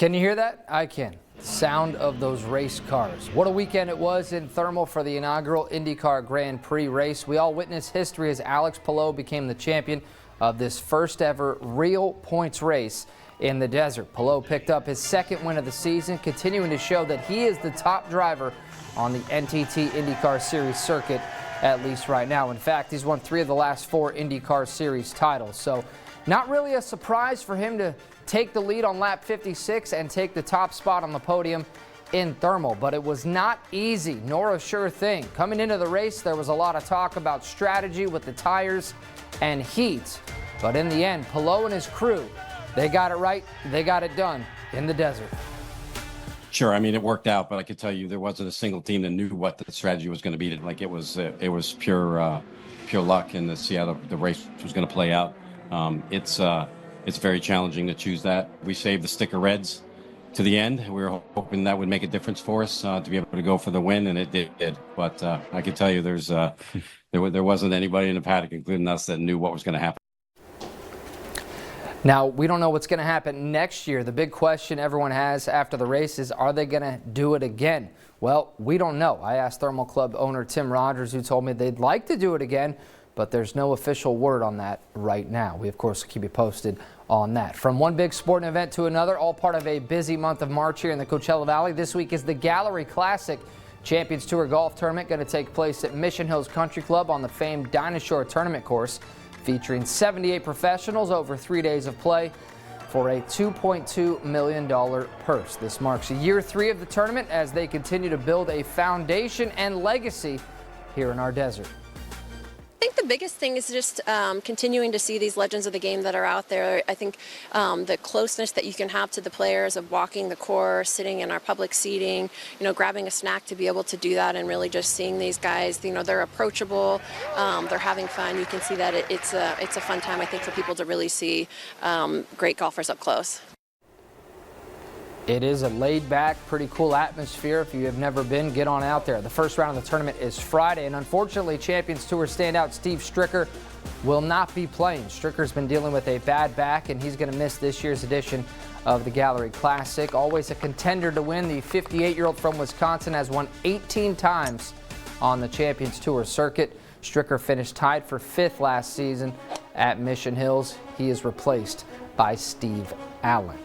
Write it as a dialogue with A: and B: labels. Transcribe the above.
A: Can you hear that? I can. Sound of those race cars. What a weekend it was in Thermal for the inaugural IndyCar Grand Prix race. We all witnessed history as Alex Palou became the champion of this first ever real points race in the desert. Palou picked up his second win of the season, continuing to show that he is the top driver on the NTT IndyCar Series circuit, at least right now. In fact, he's won 3 of the last 4 IndyCar Series titles. So not really a surprise for him to take the lead on lap 56 and take the top spot on the podium in Thermal, but it was not easy nor a sure thing. Coming into the race, there was a lot of talk about strategy with the tires and heat, but in the end, Palou and his crew, they got it right, they got it done in the desert.
B: Sure, I mean, it worked out, but I could tell you there wasn't a single team that knew what the strategy was going to be. Like it was pure luck, and to see how the race was going to play out. It's very challenging to choose that. We saved the sticker reds to the end. We were hoping that would make a difference for us to be able to go for the win, and it did. But I can tell you there wasn't anybody in the paddock, including us, that knew what was going to happen.
A: Now, we don't know what's going to happen next year. The big question everyone has after the race is, are they going to do it again? Well, we don't know. I asked Thermal Club owner Tim Rogers, who told me they'd like to do it again, but there's no official word on that right now. We, of course, keep you posted on that. From one big sporting event to another, all part of a busy month of March here in the Coachella Valley. This week is the Galleri Classic Champions Tour Golf Tournament, going to take place at Mission Hills Country Club on the famed Dinosaur Tournament course, featuring 78 professionals over 3 days of play for a $2.2 million purse. This marks year 3 of the tournament as they continue to build a foundation and legacy here in our desert.
C: I think the biggest thing is just continuing to see these legends of the game that are out there. I think the closeness that you can have to the players of walking the course, sitting in our public seating, grabbing a snack to be able to do that, and really just seeing these guys, they're approachable, they're having fun. You can see that it's a fun time, I think, for people to really see great golfers up close.
A: It is a laid-back, pretty cool atmosphere. If you have never been, get on out there. The first round of the tournament is Friday, and unfortunately, Champions Tour standout Steve Stricker will not be playing. Stricker's been dealing with a bad back, and he's going to miss this year's edition of the Galleri Classic. Always a contender to win, the 58-year-old from Wisconsin has won 18 times on the Champions Tour circuit. Stricker finished tied for 5th last season at Mission Hills. He is replaced by Steve Allen.